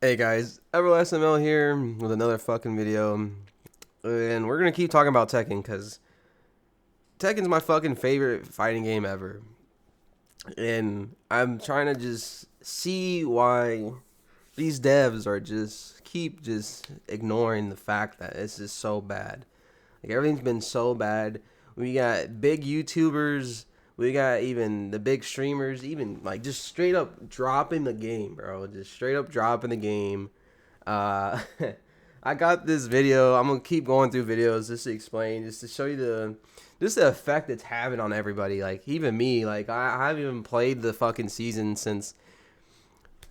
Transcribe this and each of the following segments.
Hey guys, EverlastML here with another fucking video, and we're gonna keep talking about Tekken because Tekken's my fucking favorite fighting game ever, and I'm trying to just see why these devs are just keep just ignoring the fact that it's just so bad. Like everything's been so bad. We got big YouTubers, we got even the big streamers, even like just straight up dropping the game, bro. Just straight up dropping the game. Uh, I got this video. I'm gonna keep going through videos just to explain, just to show you the effect it's having on everybody. Like even me, like I haven't even played the fucking season since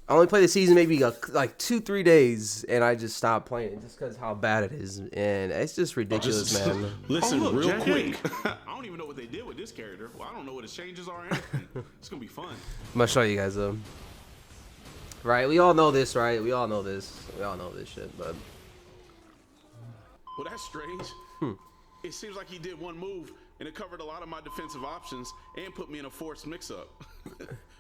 I only played the season maybe like 2-3 days, and I just stopped playing it just because how bad it is, and it's just ridiculous, man. Listen, oh, look, real quick. I don't even know what they did with this character. Well, I don't know what his changes are. It's gonna be fun. I'm gonna show you guys though. Right, we all know this, right? We all know this. We all know this shit, but well, that's strange. It seems like he did one move and it covered a lot of my defensive options and put me in a forced mix-up.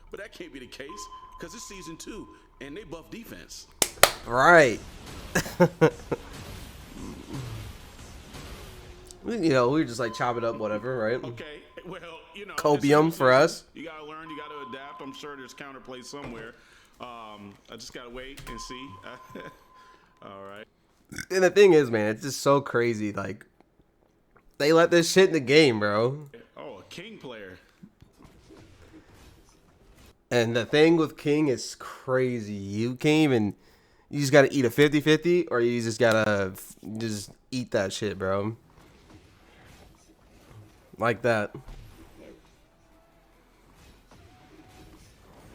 But that can't be the case because it's season 2 and they buff defense. Right. You know, we just like chop it up, whatever, right? Okay, well, you know, copium for us. You gotta learn, you gotta adapt. I'm sure there's counterplay somewhere. I just gotta wait and see. All right. And the thing is, man, it's just so crazy. Like, they let this shit in the game, bro. Oh, a King player. And the thing with King is crazy. You can't even, you just gotta eat a 50-50, or you just gotta just eat that shit, bro. Like that.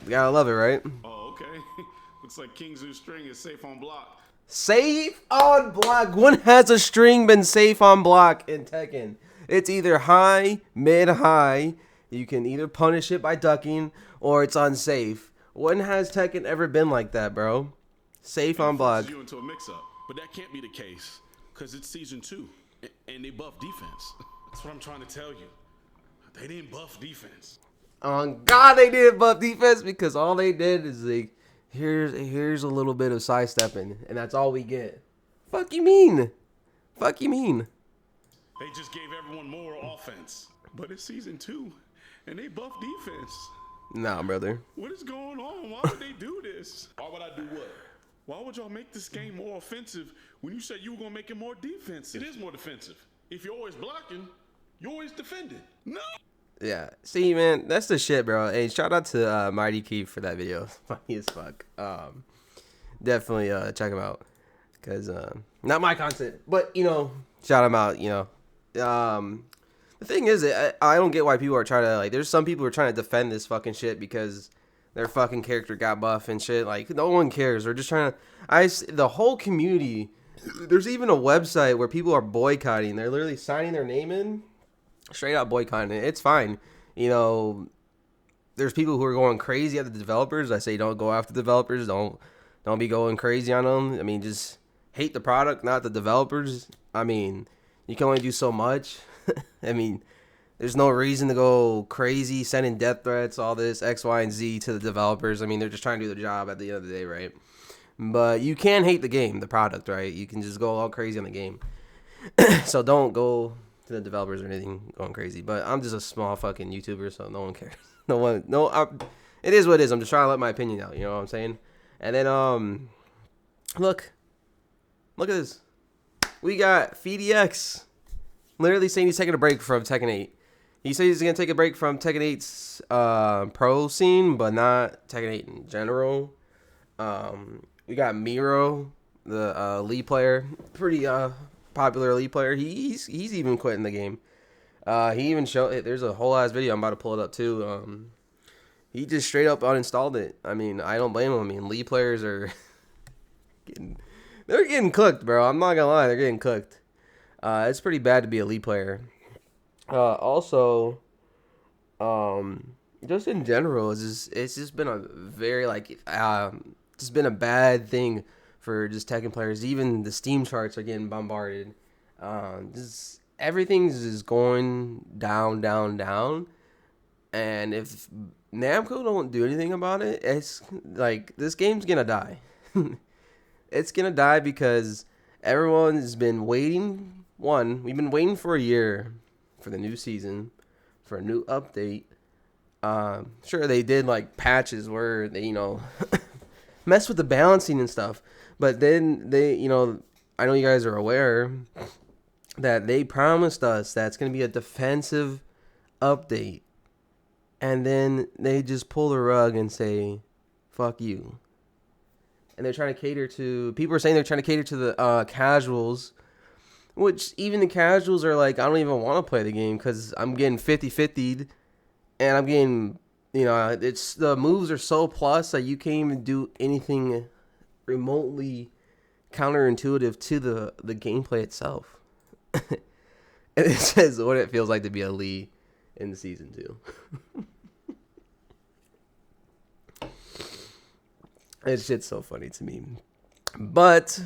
You gotta love it, right? Oh, okay. Looks like King's new string is safe on block. Safe on block. When has a string been safe on block in Tekken? It's either high, mid, high. You can either punish it by ducking, or it's unsafe. When has Tekken ever been like that, bro? Safe on block. You into a mix-up, but that can't be the case because it's season 2 and they buff defense. That's what I'm trying to tell you. They didn't buff defense. On God, they didn't buff defense because all they did is like, here's a little bit of sidestepping, and that's all we get. Fuck you mean? Fuck you mean? They just gave everyone more offense, but it's season 2, and they buff defense. Nah, brother. What is going on? Why would they do this? Why would I do what? Why would y'all make this game more offensive when you said you were gonna make it more defensive? It is more defensive. If you're always blocking, you're always defending. No. Yeah, see, man, that's the shit, bro. Hey, shout out to Mighty Keith for that video. Funny as fuck. Definitely check him out, cause not my content, but you know, shout him out. You know, the thing is, I don't get why people are trying to like. There's some people who are trying to defend this fucking shit because their fucking character got buff and shit. Like no one cares. They're just trying to. The whole community. There's even a website where people are boycotting. They're literally signing their name in. Straight out boycotting it. It's fine. You know, there's people who are going crazy at the developers. I say don't go after the developers. Don't be going crazy on them. I mean, just hate the product, not the developers. I mean, you can only do so much. I mean, there's no reason to go crazy sending death threats, all this X, Y, and Z to the developers. I mean, they're just trying to do their job at the end of the day, right? But you can hate the game, the product, right? You can just go all crazy on the game. So don't go to the developers or anything going crazy, but I'm just a small fucking YouTuber, so no one cares. It is what it is. I'm just trying to let my opinion out. You know what I'm saying? And then look at this. We got FDX literally saying he's taking a break from Tekken 8. He says he's gonna take a break from Tekken 8's pro scene, but not Tekken 8 in general. We got Miro, the Lee player, pretty popular Elite player. He's even quitting the game. He even showed. There's a whole ass video. I'm about to pull it up too. He just straight up uninstalled it. I mean, I don't blame him. I mean, Elite players are they're getting cooked, bro. I'm not gonna lie, they're getting cooked. It's pretty bad to be a Elite player. Also, just in general, it's just been a very like just been a bad thing for just Tekken players. Even the Steam charts are getting bombarded. Just everything's just going down, down, down. And if Namco don't do anything about it, it's like this game's gonna die. It's gonna die because everyone's been waiting. One, we've been waiting for a year for the new season, for a new update. Sure, they did like patches where they, mess with the balancing and stuff. But then they, I know you guys are aware that they promised us that it's going to be a defensive update. And then they just pull the rug and say, fuck you. And they're trying to cater to, people are saying they're trying to cater to the casuals, which even the casuals are like, I don't even want to play the game because I'm getting 50-50'd. And I'm getting, it's the moves are so plus that you can't even do anything remotely counterintuitive to the gameplay itself. And it says what it feels like to be a Lee in season 2. It's shit's so funny to me. But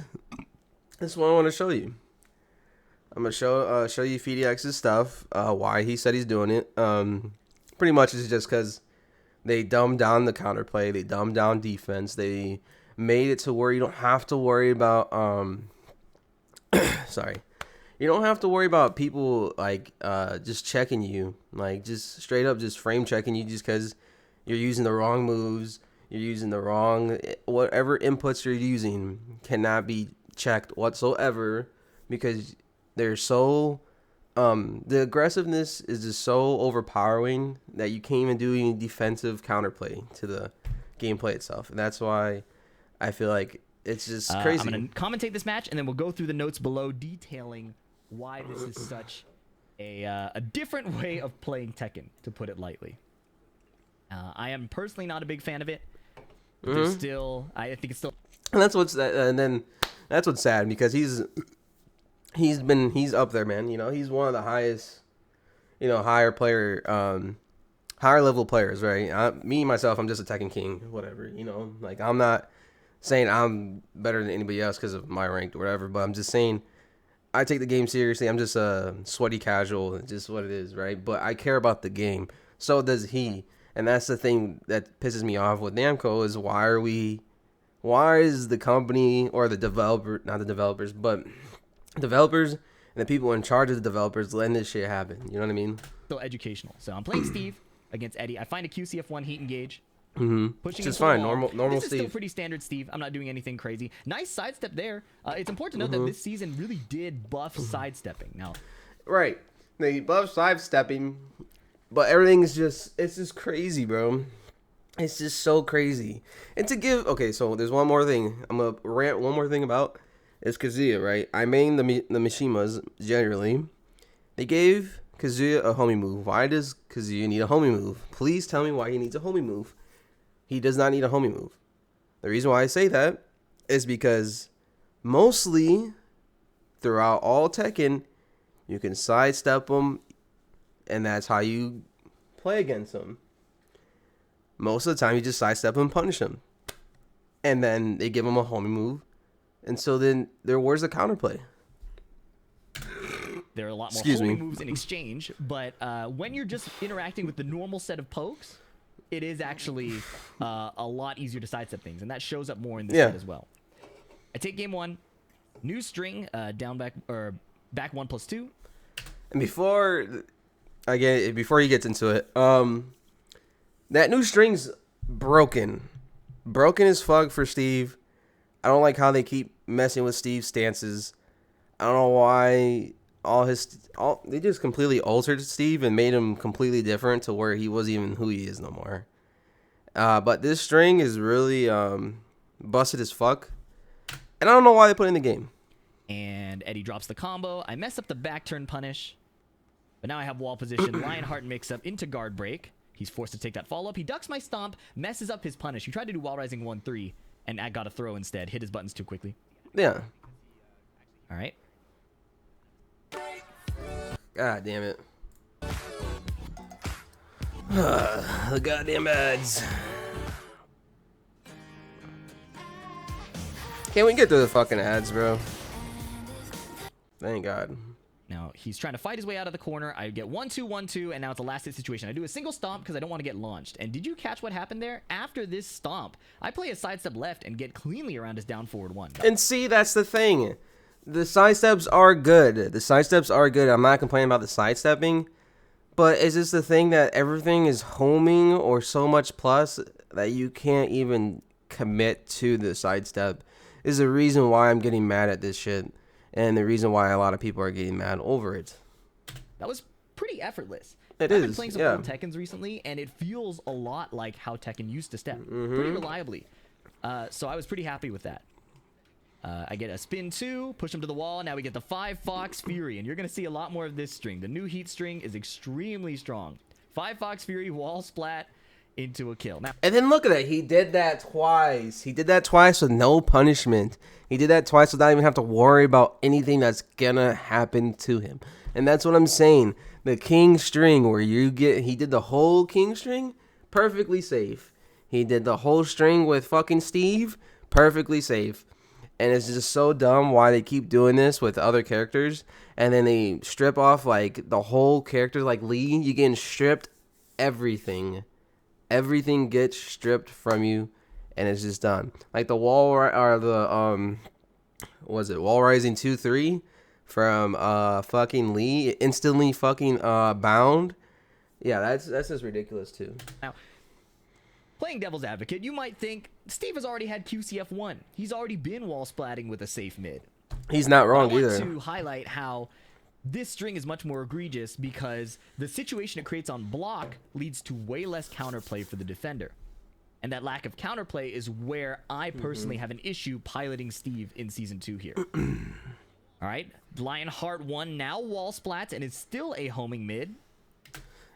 this is what I want to show you. I'm gonna show you FDX's stuff. Why he said he's doing it. Pretty much it's just because they dumbed down the counterplay. They dumbed down defense. They made it to where you don't have to worry about sorry. You don't have to worry about people like just checking you, like just straight up just frame checking you just because you're using the wrong moves. You're using the wrong whatever inputs you're using cannot be checked whatsoever because they're so. The aggressiveness is just so overpowering that you can't even do any defensive counterplay to the gameplay itself. And that's why I feel like it's just crazy. I'm going to commentate this match, and then we'll go through the notes below detailing why this is such a different way of playing Tekken, to put it lightly. I am personally not a big fan of it. But there's still, I think it's still... And that's what's sad because he's up there, man. He's one of the highest, higher level players, right? Me myself, I'm just a Tekken king, whatever. Like I'm not saying I'm better than anybody else because of my rank or whatever, but I'm just saying I take the game seriously. I'm just a sweaty casual, just what it is, right? But I care about the game. So does he, and that's the thing that pisses me off with Namco is why is the company or the developer, not the developers, but developers and the people in charge of the developers letting this shit happen. You know what I mean? Still educational. So I'm playing Steve against Eddie. I find a QCF1 heat engage. Pushing is fine. Normal this Steve. Is still pretty standard Steve. I'm not doing anything crazy. Nice sidestep there. It's important to note that this season really did buff sidestepping. Now, right? They buff sidestepping, but everything's it's just crazy, bro. It's just so crazy. And to give so there's one more thing. I'm gonna rant one more thing about. It's Kazuya, right? I main the Mishimas generally. They gave Kazuya a homie move. Why does Kazuya need a homie move? Please tell me why he needs a homie move. He does not need a homie move. The reason why I say that is because mostly throughout all Tekken, you can sidestep them, and that's how you play against them. Most of the time, you just sidestep them and punish them. And then they give him a homie move. And so then where's the counterplay? There are a lot more homie moves in exchange, but when you're just interacting with the normal set of pokes, it is actually a lot easier to sidestep things, and that shows up more in this set as well. I take game 1, new string, down back or back 1+2. And before he gets into it, that new string's broken as fuck for Steve. I don't like how they keep messing with Steve's stances. I don't know why they just completely altered Steve and made him completely different to where he wasn't even who he is no more. But this string is really busted as fuck. And I don't know why they put it in the game. And Eddie drops the combo. I mess up the back turn punish. But now I have wall position. Lionheart mix up into guard break. He's forced to take that follow up. He ducks my stomp, messes up his punish. He tried to do wall rising 1-3. And I got a throw instead. Hit his buttons too quickly. Yeah. All right. God damn it. The goddamn ads. Can't we get through the fucking ads, bro? Thank God. Now, he's trying to fight his way out of the corner. I get 1-2, 1-2, and now it's a last hit situation. I do a single stomp because I don't want to get launched. And did you catch what happened there? After this stomp, I play a sidestep left and get cleanly around his down forward 1. And see, that's the thing. The sidesteps are good. The sidesteps are good. I'm not complaining about the sidestepping. But is this the thing that everything is homing or so much plus that you can't even commit to the sidestep? Is the reason why I'm getting mad at this shit. And the reason why a lot of people are getting mad over it. That was pretty effortless. I've been playing some old Tekkens recently, and it feels a lot like how Tekken used to step. Pretty reliably. So I was pretty happy with that. I get a spin 2, push him to the wall. Now we get the 5 Fox Fury, and you're going to see a lot more of this string. The new heat string is extremely strong. 5 Fox Fury, wall splat, into a kill. Now, and then look at that. He did that twice. He did that twice with no punishment. He did that twice without even have to worry about anything that's gonna happen to him. And that's what I'm saying. The king string where he did the whole king string perfectly safe. He did the whole string with fucking Steve perfectly safe. And it's just so dumb why they keep doing this with other characters. And then they strip off like the whole character, like Lee. You getting stripped everything. Everything gets stripped from you, and it's just done. Like the wall rising 2-3 from fucking Lee, instantly fucking bound. Yeah, that's just ridiculous too. Now, playing devil's advocate, you might think Steve has already had QCF1. He's already been wall splatting with a safe mid. He's not wrong I want either. to highlight how this string is much more egregious because the situation it creates on block leads to way less counterplay for the defender. And that lack of counterplay is where I personally have an issue piloting Steve in Season 2 here. All right, Lionheart 1 now wall splats and it's still a homing mid.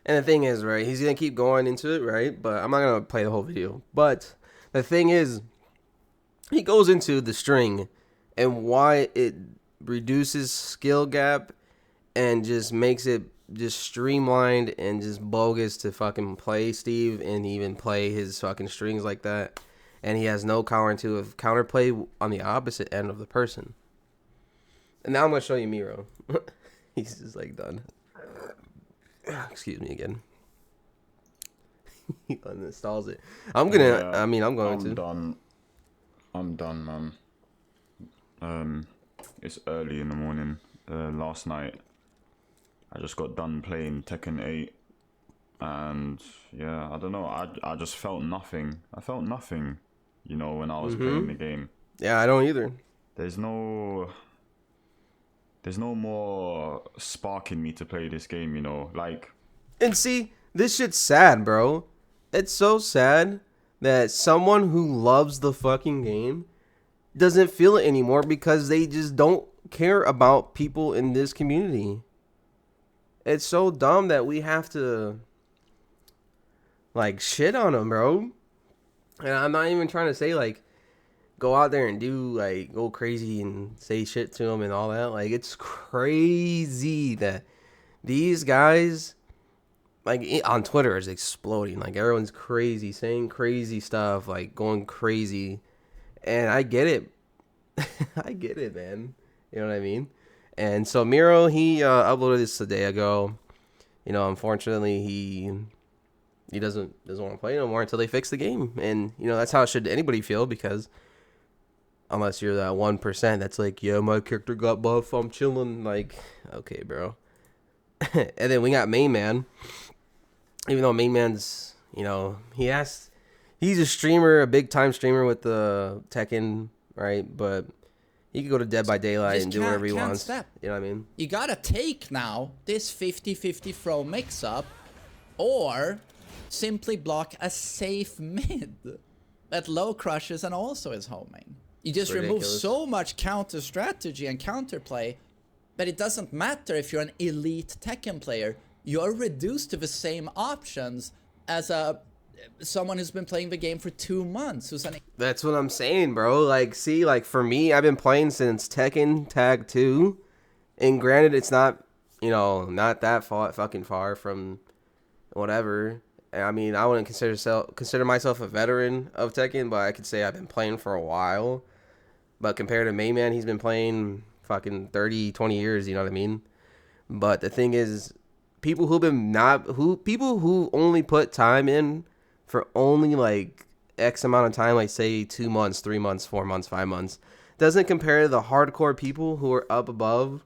And the thing is, right, he's going to keep going into it, right? But I'm not going to play the whole video. But the thing is, he goes into the string and why it reduces skill gap and just makes it just streamlined and just bogus to fucking play Steve and even play his fucking strings like that. And he has no counterplay on the opposite end of the person. And now I'm going to show you Miro. He's just like done. Excuse me again. He uninstalls it. I'm going to. I'm done, man. It's early in the morning. Last night I just got done playing Tekken 8, and yeah, I don't know. I just felt nothing. I felt nothing, when I was playing the game. Yeah, I don't either. There's no more spark in me to play this game, like. And see, this shit's sad, bro. It's so sad that someone who loves the fucking game doesn't feel it anymore because they just don't care about people in this community. It's so dumb that we have to like shit on them, bro. And I'm not even trying to say like go out there and do like go crazy and say shit to them and all that. Like it's crazy that these guys like on Twitter is exploding. Like everyone's crazy, saying crazy stuff, like going crazy. And I get it. I get it, man. You know what I mean? And so Miro, he uploaded this a day ago. Unfortunately, he doesn't want to play no more until they fix the game. And, that's how it should anybody feel, because unless you're that 1% that's like, yeah, my character got buff, I'm chilling. Like, okay, bro. And then we got Main Man. Even though Main Man's, he's a streamer, a big time streamer with the Tekken, right? But he could go to Dead by Daylight and do whatever he wants. Step. You know what I mean? You gotta take now this 50-50 throw mix-up, or simply block a safe mid that low crushes and also is homing. You just remove so much counter strategy and counterplay, but it doesn't matter if you're an elite Tekken player. You're reduced to the same options as someone who's been playing the game for 2 months. That's what I'm saying, bro. Like, see, like for me, I've been playing since Tekken Tag 2, and granted, it's not, not that fucking far from whatever. I mean, I wouldn't consider myself a veteran of Tekken, but I could say I've been playing for a while. But compared to Main Man, he's been playing fucking 30, 20 years. You know what I mean? But the thing is, people who only put time in for only like X amount of time, like say 2 months, 3 months, 4 months, 5 months, doesn't compare to the hardcore people who are up above,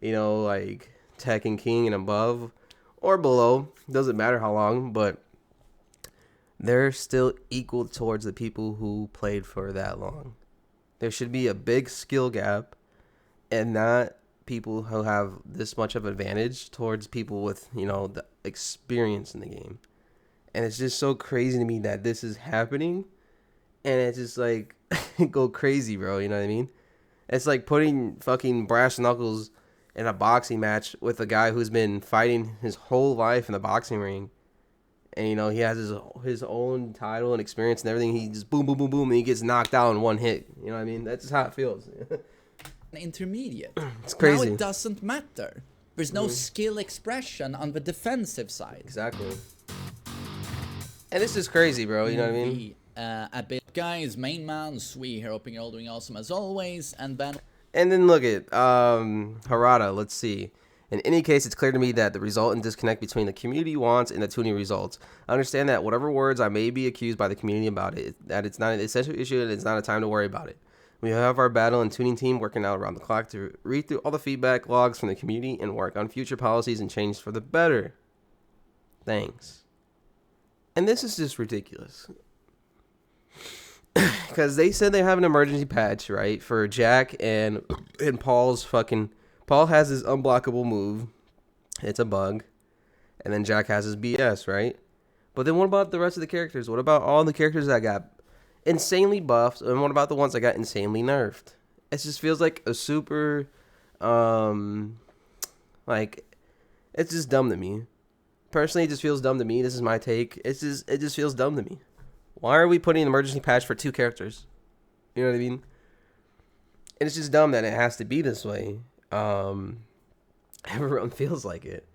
like Tekken King and above or below. Doesn't matter how long, but they're still equal towards the people who played for that long. There should be a big skill gap, and not people who have this much of advantage towards people with, the experience in the game. And it's just so crazy to me that this is happening, and it's just like go crazy, bro. You know what I mean? It's like putting fucking brass knuckles in a boxing match with a guy who's been fighting his whole life in the boxing ring. And, he has his own title and experience and everything. He just boom, boom, boom, boom, and he gets knocked out in one hit. You know what I mean? That's just how it feels. Intermediate. It's crazy. Now it doesn't matter. There's no skill expression on the defensive side. Exactly. And this is crazy, bro. You know what I mean? A bit, guys. Main man, Sweet here, hoping you're all doing awesome as always. And then look at Harada. Let's see. In any case, it's clear to me that the resultant disconnect between the community wants and the tuning results. I understand that whatever words I may be accused by the community about it, that it's not an essential issue and it's not a time to worry about it. We have our battle and tuning team working out around the clock to read through all the feedback logs from the community and work on future policies and change for the better. Thanks. And this is just ridiculous. Because they said they have an emergency patch, right, for Jack and Paul's fucking... Paul has his unblockable move. It's a bug. And then Jack has his BS, right? But then what about the rest of the characters? What about all the characters that got insanely buffed? And what about the ones that got insanely nerfed? It just feels like a super... it's just dumb to me. Personally, it just feels dumb to me. This is my take. It just feels dumb to me. Why are we putting an emergency patch for 2 characters? You know what I mean? And it's just dumb that it has to be this way. Everyone feels like it.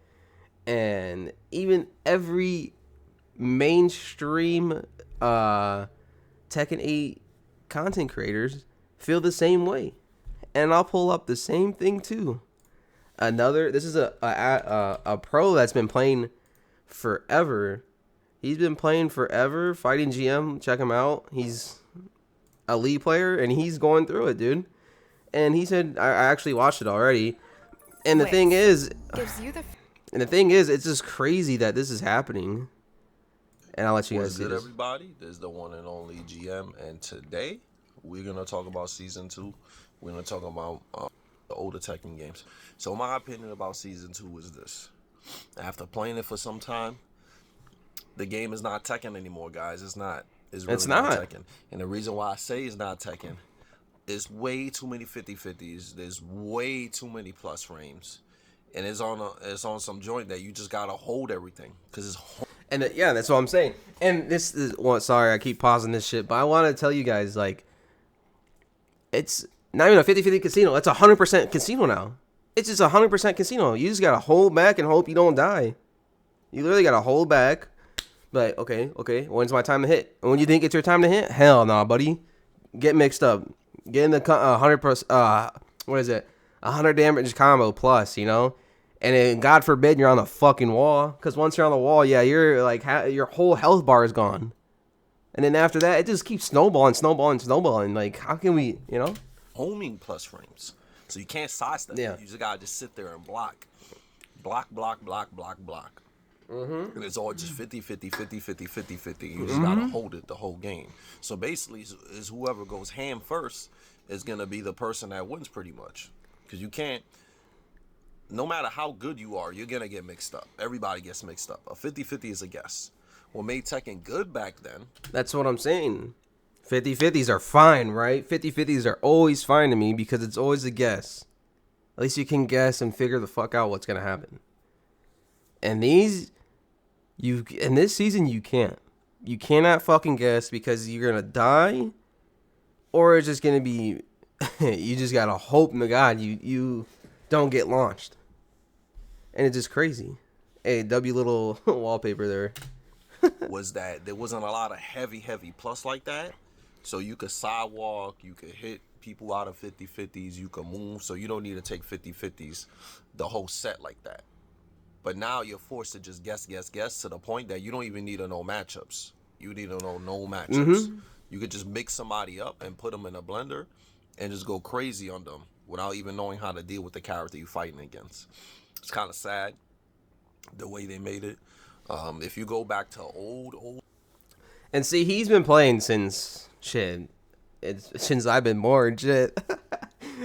And even every mainstream Tekken 8 content creators feel the same way. And I'll pull up the same thing too. This is a pro that's been playing forever. He's been playing forever, fighting GM. Check him out. He's a lead player, and he's going through it, dude. And he said, I actually watched it already. And the thing is, it's just crazy that this is happening. And I'll let you guys see this. Everybody, this is the one and only GM, and today we're gonna talk about season 2. We're gonna talk about the older Tekken games. So my opinion about season 2 is this: after playing it for some time, the game is not Tekken anymore, guys. It's not. It's not Tekken. And the reason why I say it's not Tekken is way too many 50-50s. There's way too many plus frames, and it's on some joint that you just gotta hold everything because it's. And yeah, that's what I'm saying. And this is sorry, I keep pausing this shit, but I want to tell you guys, like, it's not even a 50-50 casino. It's 100% casino now. It's just 100% casino. You just gotta hold back and hope you don't die. You literally gotta hold back. Like, okay, when's my time to hit? And when you think it's your time to hit, hell nah, buddy. Get mixed up. Get in the 100%. What is it? 100 damage combo plus, you know. And then, God forbid, you're on the fucking wall. Because once you're on the wall, yeah, you're like your whole health bar is gone. And then after that, it just keeps snowballing. Like, how can we, you know? Homing plus frames. So you can't sidestep. Yeah. You just gotta just sit there and block. Block. Mm-hmm. And it's all just 50-50. You just gotta hold it the whole game. So basically, is whoever goes ham first is gonna be the person that wins pretty much. Because you can't, no matter how good you are, you're gonna get mixed up. Everybody gets mixed up. A 50-50 is a guess. What made Tekken good back then? That's what I'm saying. 50-50s are fine, right? 50-50s are always fine to me because it's always a guess. At least you can guess and figure the fuck out what's gonna happen. And in this season, you can't. You cannot fucking guess because you're gonna die, or it's just gonna be. You just gotta hope to God you don't get launched. And it's just crazy. Hey, W little wallpaper there. Was that there wasn't a lot of heavy plus like that. So you could sidewalk, you could hit people out of 50-50s, you can move, so you don't need to take 50-50s the whole set like that. But now you're forced to just guess to the point that you don't even need to know matchups. You need to know no matchups. You could just mix somebody up and put them in a blender and just go crazy on them without even knowing how to deal with the character you're fighting against. It's kind of sad the way they made it. If you go back to old. And see, he's been playing since since I've been born. Shit,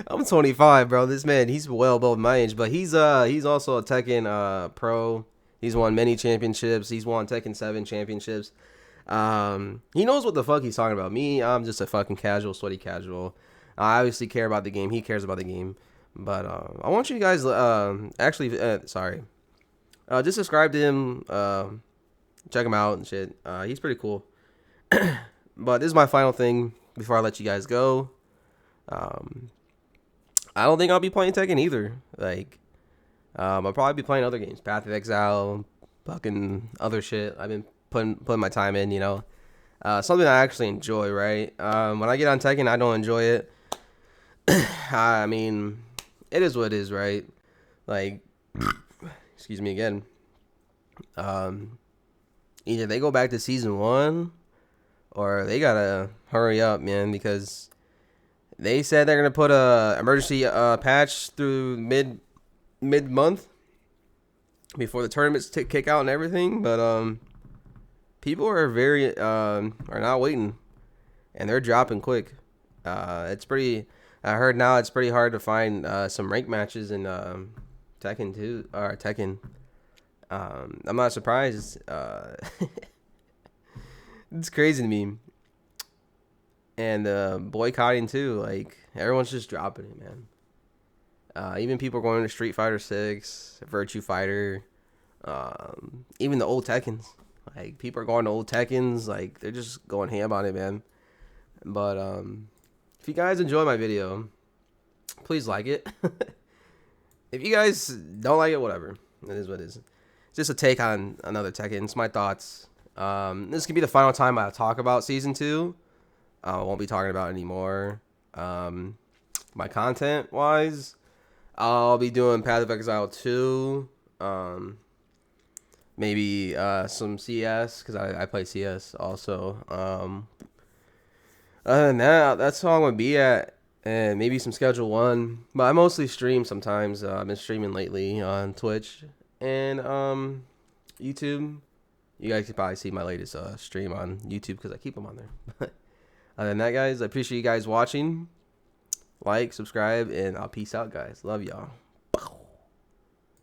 I'm 25, bro. This man, he's well above my age, but he's also a Tekken pro. He's won many championships. He's won Tekken 7 championships. He knows what the fuck he's talking about. Me, I'm just a fucking casual, sweaty casual. I obviously care about the game. He cares about the game. But I want you guys just subscribe to him. Check him out and shit. He's pretty cool. But this is my final thing before I let you guys go. I don't think I'll be playing Tekken either. Like, I'll probably be playing other games, Path of Exile, fucking other shit. I've been putting my time in, you know. Something I actually enjoy, right? When I get on Tekken, I don't enjoy it. I mean, it is what it is, right? Like, excuse me again. Either they go back to season 1, or they gotta hurry up, man, because they said they're gonna put a emergency patch through mid-month before the tournaments kick out and everything. But people are are not waiting, and they're dropping quick. It's pretty. I heard now it's pretty hard to find some rank matches in Tekken 2 or Tekken. I'm not surprised. It's crazy to me. And boycotting too. Like, everyone's just dropping it, man. Even people going to Street Fighter 6, Virtua Fighter, even the old Tekkens. Like, people are going to old Tekkens. Like, they're just going ham on it, man. But if you guys enjoy my video, please like it. If you guys don't like it, whatever. It is what it is. It's just a take on another Tekken. It's my thoughts. This could be the final time I talk about Season 2. I won't be talking about it anymore. My content-wise, I'll be doing Path of Exile 2. Maybe some CS, because I play CS also. Other than that, that's all I'm going to be at. And maybe some Schedule 1. But I mostly stream sometimes. I've been streaming lately on Twitch and YouTube. You guys can probably see my latest stream on YouTube because I keep them on there. Other than that, guys, I appreciate you guys watching. Like, subscribe, and I'll peace out, guys. Love y'all.